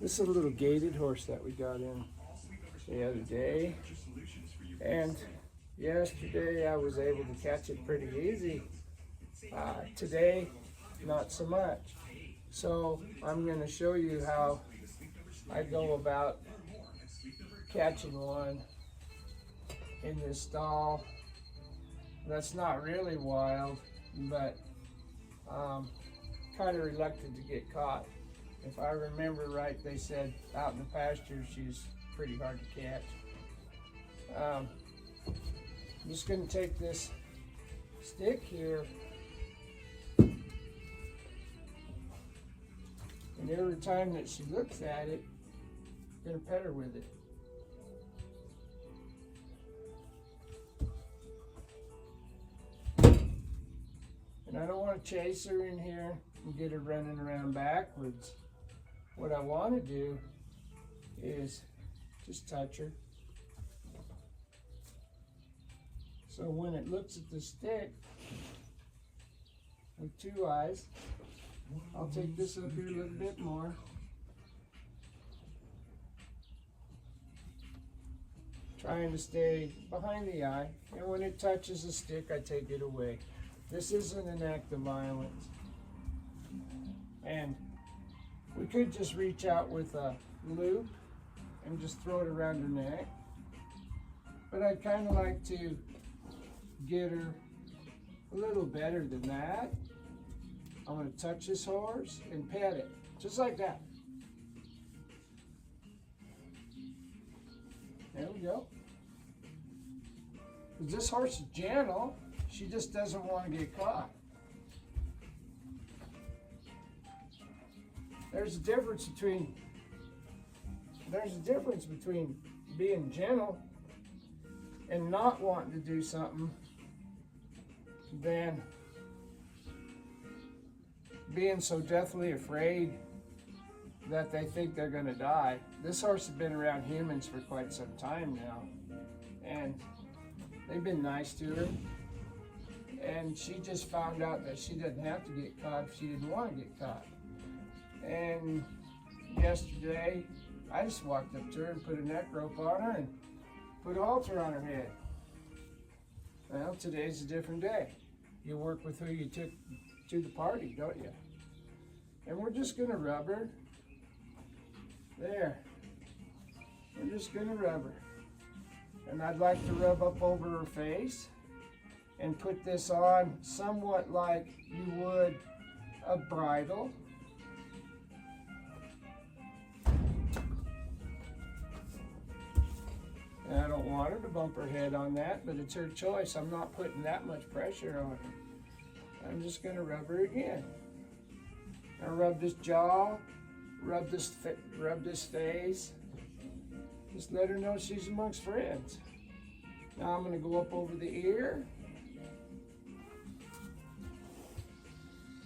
This is a little gaited horse that we got in the other day. And yesterday I was able to catch it pretty easy. Today, not so much. So I'm going to show you how I go about catching one in this stall. That's not really wild, but kind of reluctant to get caught. If I remember right, they said out in the pasture she's pretty hard to catch. I'm just going to take this stick here, and every time that she looks at it, I'm going to pet her with it. And I don't want to chase her in here and get her running around backwards. What I want to do is just touch her. So when it looks at the stick with two eyes, I'll take this up here a little bit more. Trying to stay behind the eye. And when it touches the stick, I take it away. This isn't an act of violence. And we could just reach out with a loop and just throw it around her neck. But I'd kind of like to get her a little better than that. I'm going to touch this horse and pet it, just like that. There we go. This horse is gentle. She just doesn't want to get caught. There's a difference between being gentle and not wanting to do something than being so deathly afraid that they think they're going to die. This horse has been around humans for quite some time now, and they've been nice to her. And she just found out that she doesn't have to get caught if she didn't want to get caught. And yesterday, I just walked up to her and put a neck rope on her and put a halter on her head. Well, today's a different day. You work with who you took to the party, don't you? And we're just gonna rub her. There. We're just gonna rub her. And I'd like to rub up over her face and put this on somewhat like you would a bridle. And I don't want her to bump her head on that, but it's her choice. I'm not putting that much pressure on her. I'm just going to rub her again. Now rub this jaw, rub this face. Just let her know she's amongst friends. Now I'm going to go up over the ear.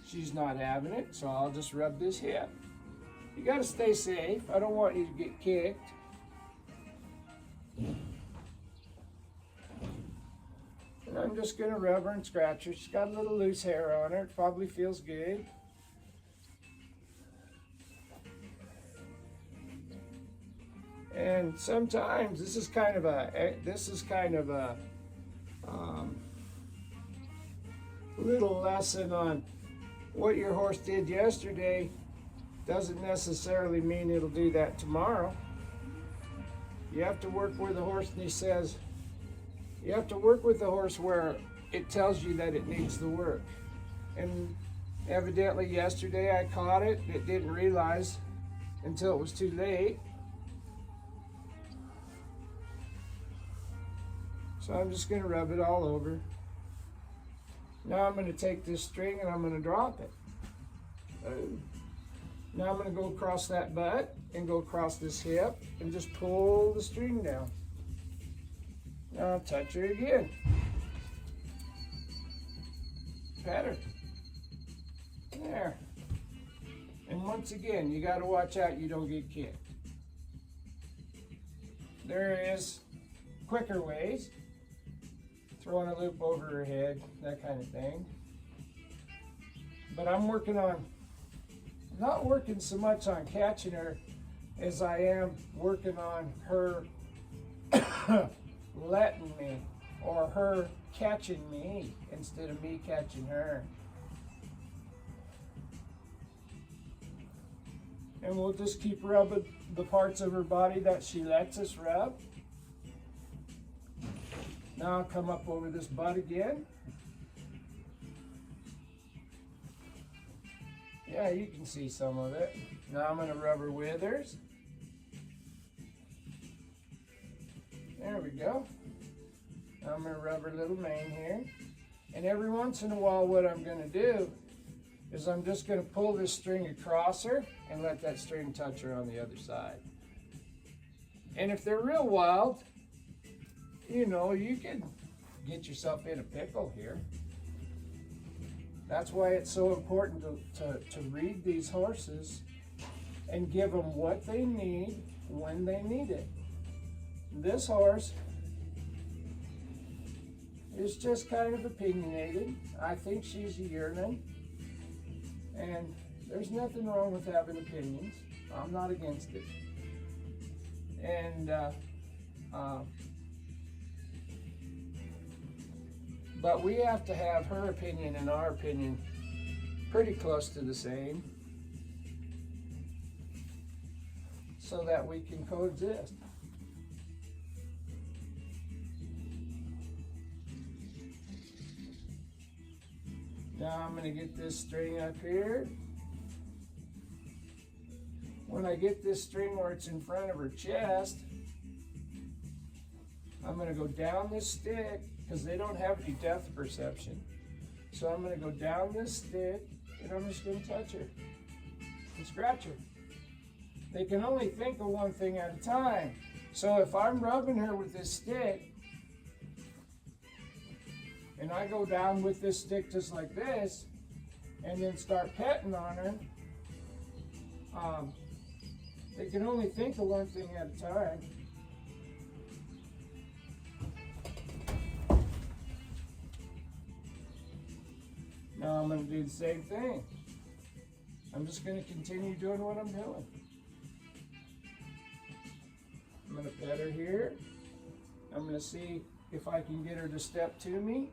She's not having it, so I'll just rub this hip. You got to stay safe. I don't want you to get kicked. And I'm just going to rub her and scratch her. She's got a little loose hair on her. It probably feels good. And sometimes this is kind of a little lesson on what your horse did yesterday doesn't necessarily mean it'll do that tomorrow. You have to work with the horse, and he says, you have to work with the horse where it tells you that it needs the work. And evidently yesterday I caught it, and it didn't realize until it was too late. So I'm just going to rub it all over. Now I'm going to take this string and I'm going to drop it. Now I'm going to go across that butt and go across this hip and just pull the string down. Now I'll touch her again. Pat her. There. And once again, you got to watch out you don't get kicked. There is quicker ways. Throwing a loop over her head, that kind of thing. But I'm not working so much on catching her as I am working on her letting me, or her catching me instead of me catching her. And we'll just keep rubbing the parts of her body that she lets us rub. Now I'll come up over this butt again. Yeah, you can see some of it. Now I'm going to rub her withers. There we go. Now I'm going to rub her little mane here. And every once in a while what I'm going to do is I'm just going to pull this string across her and let that string touch her on the other side. And if they're real wild, you know, you can get yourself in a pickle here. That's why it's so important to read these horses and give them what they need when they need it. This horse is just kind of opinionated. I think she's a yearling, and there's nothing wrong with having opinions. I'm not against it. And but we have to have her opinion and our opinion pretty close to the same so that we can coexist. Now I'm going to get this string up here. When I get this string where it's in front of her chest, I'm going to go down this stick because they don't have any depth perception. So I'm going to go down this stick and I'm just going to touch her and scratch her. They can only think of one thing at a time. So if I'm rubbing her with this stick and I go down with this stick just like this and then start petting on her, they can only think of one thing at a time. Now I'm going to do the same thing. I'm just going to continue doing what I'm doing. I'm going to pet her here. I'm going to see if I can get her to step to me.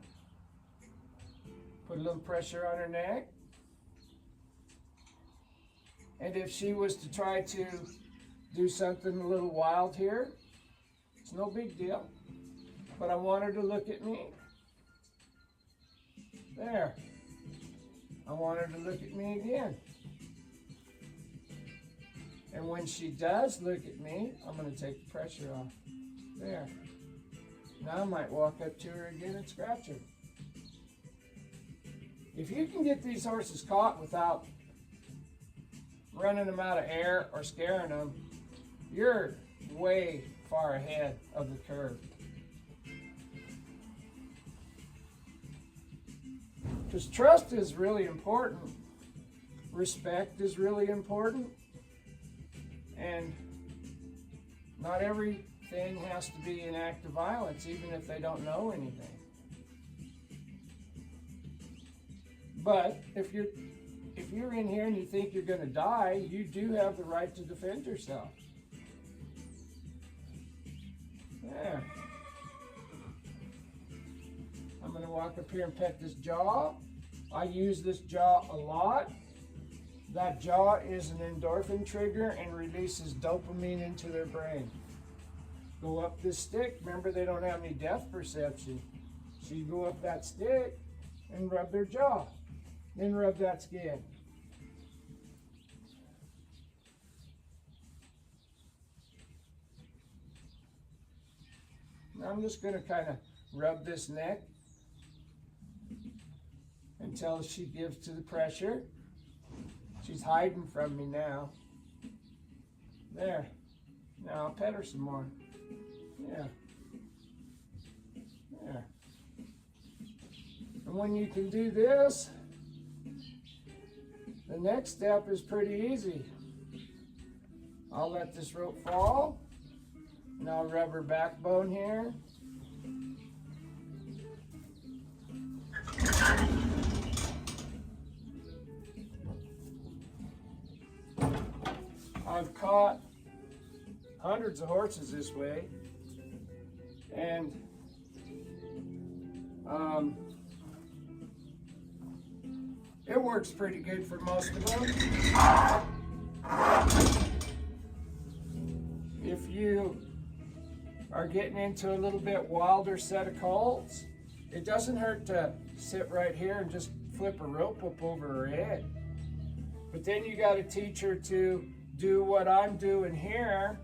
Put a little pressure on her neck. And if she was to try to do something a little wild here, it's no big deal. But I want her to look at me. There. I want her to look at me again. And when she does look at me, I'm going to take the pressure off. There. Now I might walk up to her again and scratch her. If you can get these horses caught without running them out of air or scaring them, you're way far ahead of the curve. Because trust is really important. Respect is really important. And not everything has to be an act of violence, even if they don't know anything. But if you're in here and you think you're going to die, you do have the right to defend yourself. There. I'm going to walk up here and pet this jaw. I use this jaw a lot. That jaw is an endorphin trigger and releases dopamine into their brain. Go up this stick. Remember, they don't have any depth perception. So you go up that stick and rub their jaw. Then rub that skin. Now I'm just going to kind of rub this neck until she gives to the pressure. She's hiding from me now. There. Now I'll pet her some more. Yeah. There. And when you can do this, the next step is pretty easy. I'll let this rope fall, and I'll rub her backbone here. I've caught hundreds of horses this way. And it works pretty good for most of them. If you are getting into a little bit wilder set of colts, it doesn't hurt to sit right here and just flip a rope up over her head. But then you got to teach her to do what I'm doing here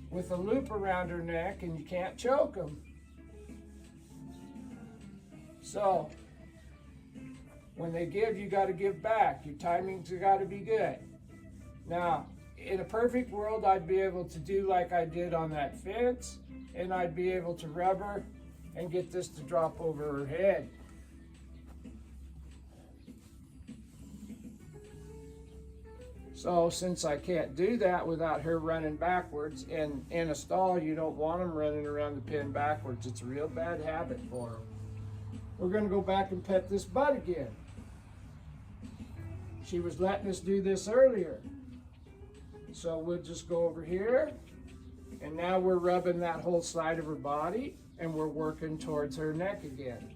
with a loop around her neck, and you can't choke them. So when they give, you got to give back. Your timing's got to be good. Now, in a perfect world, I'd be able to do like I did on that fence, and I'd be able to rub her and get this to drop over her head. So since I can't do that without her running backwards, and in a stall, you don't want them running around the pen backwards. It's a real bad habit for them. We're going to go back and pet this butt again. She was letting us do this earlier. So we'll just go over here, and now we're rubbing that whole side of her body, and we're working towards her neck again.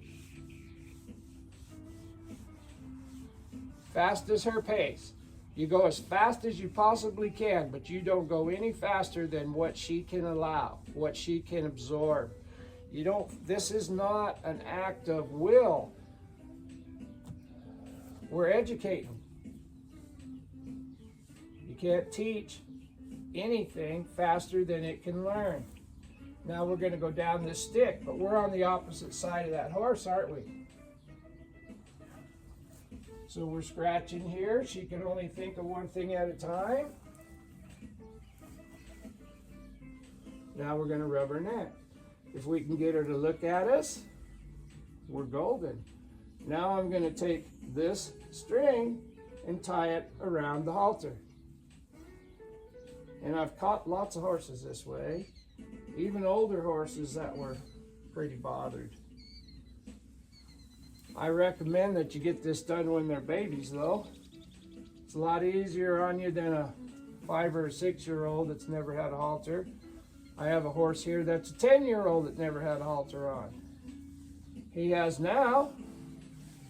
Fast as her pace. You go as fast as you possibly can, but you don't go any faster than what she can allow, what she can absorb. You don't, this is not an act of will. We're educating. You can't teach anything faster than it can learn. Now we're going to go down this stick, but we're on the opposite side of that horse, aren't we? So we're scratching here. She can only think of one thing at a time. Now we're going to rub her neck. If we can get her to look at us, we're golden. Now I'm going to take this string and tie it around the halter. And I've caught lots of horses this way, even older horses that were pretty bothered. I recommend that you get this done when they're babies, though. It's a lot easier on you than a 5 or a 6-year-old that's never had a halter. I have a horse here that's a 10-year-old that never had a halter on. He has now.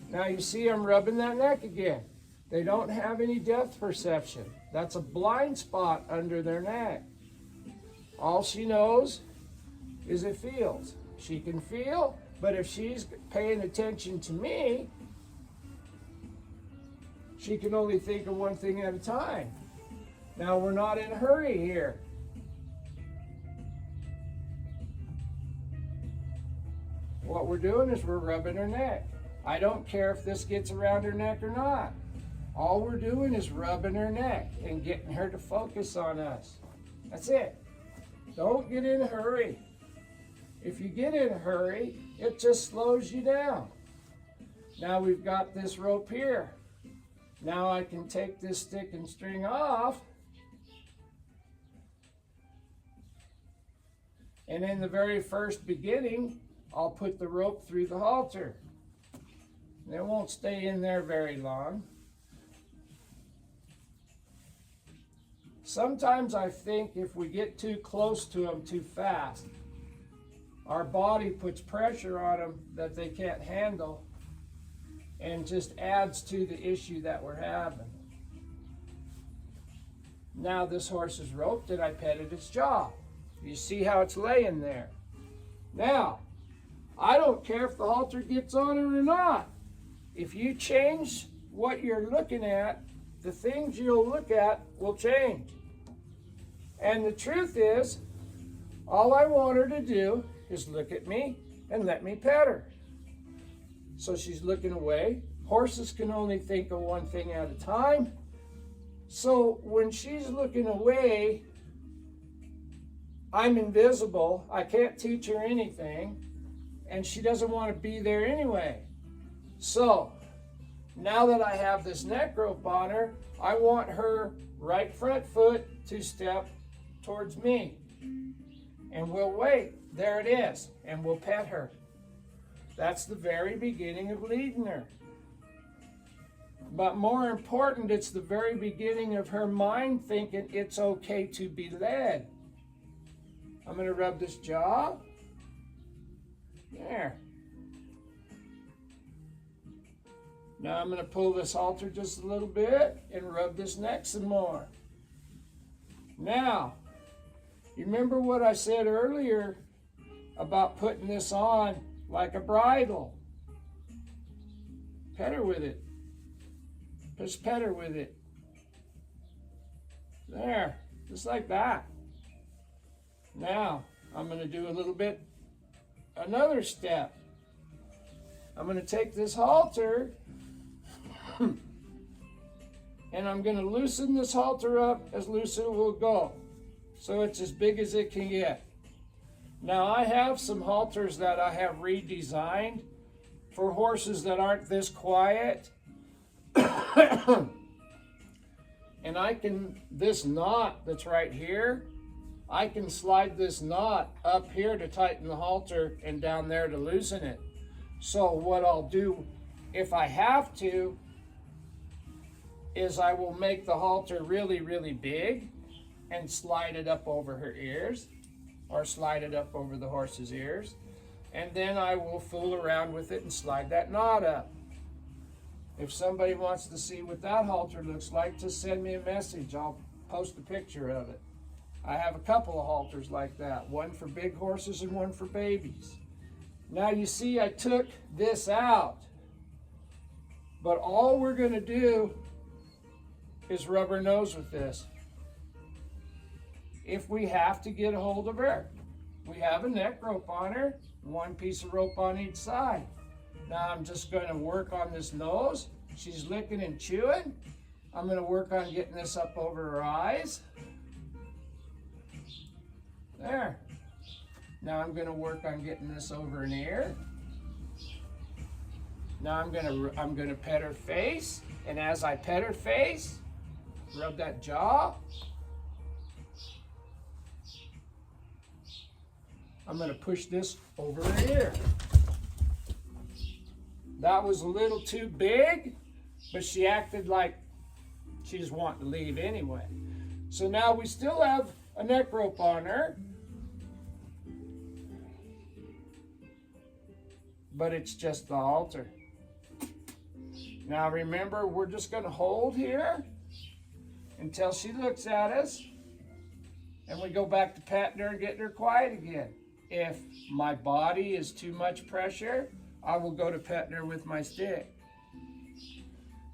Now you see I'm rubbing that neck again. They don't have any depth perception. That's a blind spot under their neck. All she knows is it feels. She can feel, but if she's paying attention to me, she can only think of one thing at a time. Now we're not in a hurry here. What we're doing is we're rubbing her neck. I don't care if this gets around her neck or not. All we're doing is rubbing her neck and getting her to focus on us. That's it. Don't get in a hurry. If you get in a hurry, it just slows you down. Now we've got this rope here. Now I can take this stick and string off. And in the very first beginning, I'll put the rope through the halter. And it won't stay in there very long. Sometimes I think if we get too close to them too fast, our body puts pressure on them that they can't handle and just adds to the issue that we're having. Now this horse is roped and I petted its jaw. You see how it's laying there. Now, I don't care if the halter gets on it or not. If you change what you're looking at, the things you'll look at will change. And the truth is, all I want her to do is look at me and let me pet her. So she's looking away. Horses can only think of one thing at a time. So when she's looking away, I'm invisible. I can't teach her anything. And she doesn't want to be there anyway. So now that I have this neck rope on her, I want her right front foot to step towards me. And we'll wait. There it is. And we'll pet her. That's the very beginning of leading her. But more important, it's the very beginning of her mind thinking it's okay to be led. I'm going to rub this jaw. There. Now I'm going to pull this halter just a little bit and rub this neck some more. Now, you remember what I said earlier about putting this on like a bridle? Pet her with it. Just pet her with it. There, just like that. Now, I'm going to do a little bit, another step. I'm going to take this halter and I'm going to loosen this halter up as loose as it will go. So it's as big as it can get. Now I have some halters that I have redesigned for horses that aren't this quiet. And I can, this knot that's right here, I can slide this knot up here to tighten the halter and down there to loosen it. So what I'll do, if I have to, is I will make the halter really, really big and slide it up over her ears or slide it up over the horse's ears. And then I will fool around with it and slide that knot up. If somebody wants to see what that halter looks like, just send me a message. I'll post a picture of it. I have a couple of halters like that, one for big horses and one for babies. Now you see I took this out, but all we're going to do is rub her nose with this. If we have to get a hold of her, we have a neck rope on her, one piece of rope on each side. Now I'm just going to work on this nose. She's licking and chewing. I'm going to work on getting this up over her eyes. There. Now I'm going to work on getting this over an ear. Now I'm going to pet her face, and as I pet her face, rub that jaw. I'm going to push this over her ear. That was a little too big, but she acted like she was wanting to leave anyway. So now we still have a neck rope on her, but it's just the halter. Now remember, we're just going to hold here until she looks at us, and we go back to patting her and getting her quiet again. If my body is too much pressure, I will go to petting her with my stick.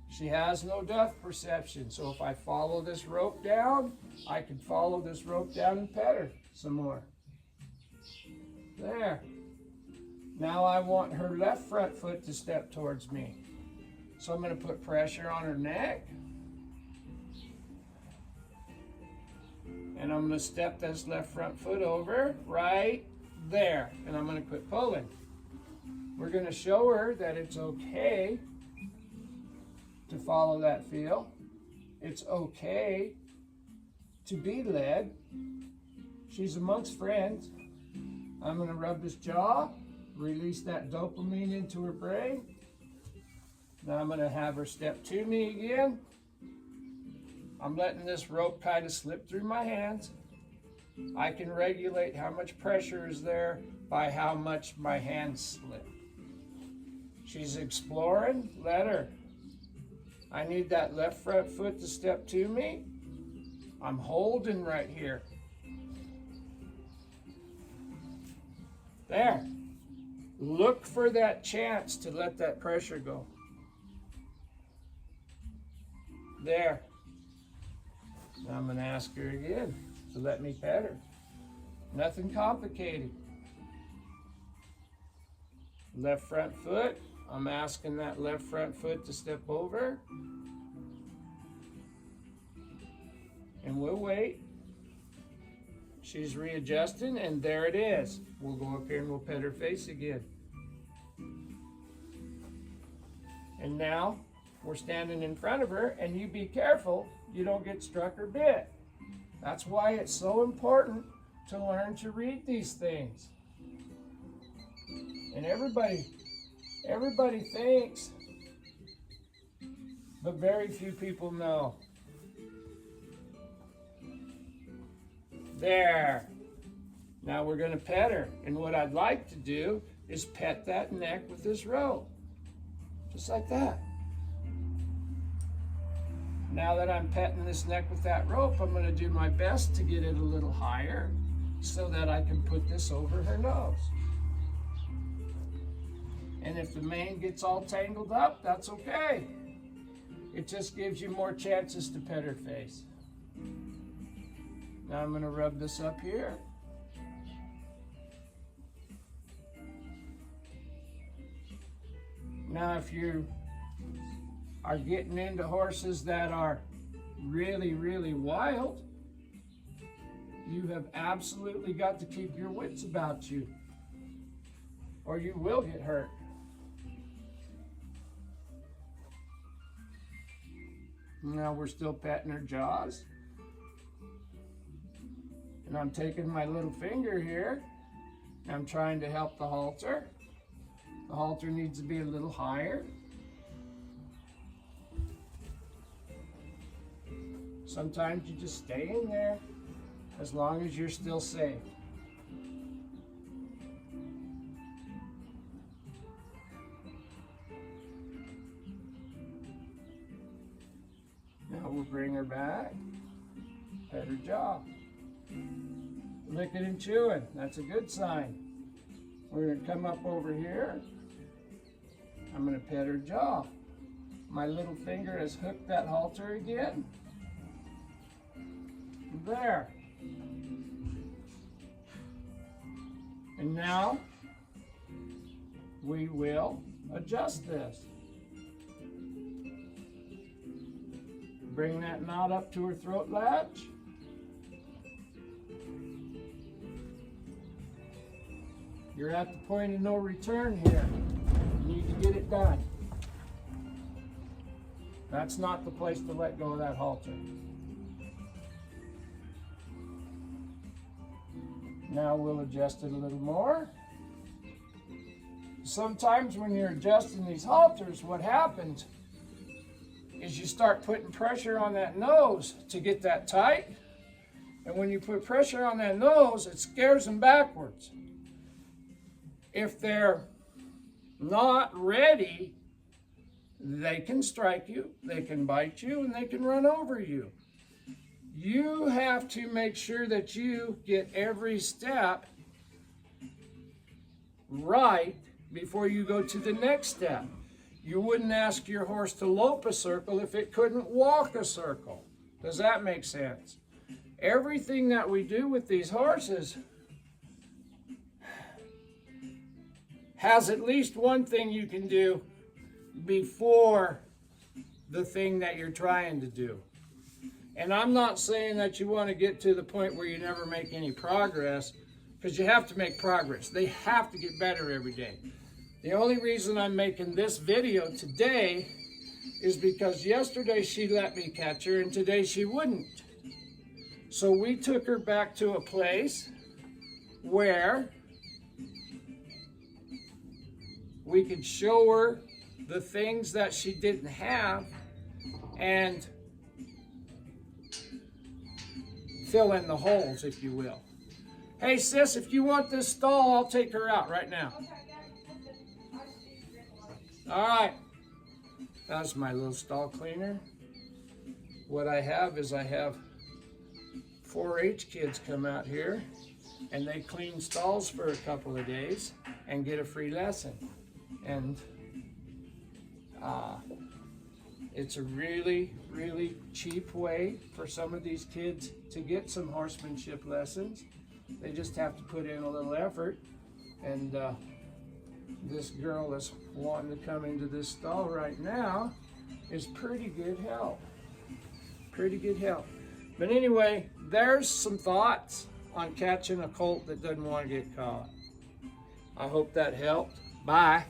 She has no depth perception, so if I follow this rope down, I can follow this rope down and pet her some more. There. Now I want her left front foot to step towards me. So I'm going to put pressure on her neck. And I'm going to step this left front foot over right there. And I'm going to quit pulling. We're going to show her that it's okay to follow that feel. It's okay to be led. She's amongst friends. I'm going to rub this jaw, release that dopamine into her brain. Now I'm going to have her step to me again. I'm letting this rope kind of slip through my hands. I can regulate how much pressure is there by how much my hands slip. She's exploring, let her. I need that left front foot to step to me. I'm holding right here. There. Look for that chance to let that pressure go. There. Now I'm going to ask her again to let me pet her. Nothing complicated. Left front foot. I'm asking that left front foot to step over. And we'll wait. She's readjusting, and there it is. We'll go up here and we'll pet her face again. And now we're standing in front of her, and you be careful you don't get struck or bit. That's why it's so important to learn to read these things. And everybody thinks, but very few people know. There. Now we're going to pet her. And what I'd like to do is pet that neck with this rope. Just like that. Now that I'm petting this neck with that rope, I'm going to do my best to get it a little higher so that I can put this over her nose. And if the mane gets all tangled up, that's okay. It just gives you more chances to pet her face. Now I'm going to rub this up here. Now if you are getting into horses that are really, really wild, you have absolutely got to keep your wits about you, or you will get hurt. Now we're still petting her jaws. And I'm taking my little finger here. I'm trying to help the halter. The halter needs to be a little higher. Sometimes you just stay in there as long as you're still safe. Now we'll bring her back, pet her jaw. Licking and chewing, that's a good sign. We're going to come up over here. I'm going to pet her jaw. My little finger has hooked that halter again. There. And now we will adjust this. Bring that knot up to her throat latch. You're at the point of no return here. You need to get it done. That's not the place to let go of that halter. Now we'll adjust it a little more. Sometimes when you're adjusting these halters, what happens is you start putting pressure on that nose to get that tight. And when you put pressure on that nose, it scares them backwards. If they're not ready, they can strike you, they can bite you, and they can run over you. You have to make sure that you get every step right before you go to the next step. You wouldn't ask your horse to lope a circle if it couldn't walk a circle. Does that make sense? Everything that we do with these horses has at least one thing you can do before the thing that you're trying to do. And I'm not saying that you want to get to the point where you never make any progress, because you have to make progress. They have to get better every day. The only reason I'm making this video today is because yesterday she let me catch her and today she wouldn't. So we took her back to a place where we could show her the things that she didn't have and fill in the holes, if you will. Hey sis, if you want this stall, I'll take her out right now. All right, that's my little stall cleaner. What I have is I have 4-H kids come out here and they clean stalls for a couple of days and get a free lesson. And it's a really, really cheap way for some of these kids to get some horsemanship lessons. They just have to put in a little effort. And this girl that's wanting to come into this stall right now is pretty good help. Pretty good help. But anyway, there's some thoughts on catching a colt that doesn't want to get caught. I hope that helped. Bye.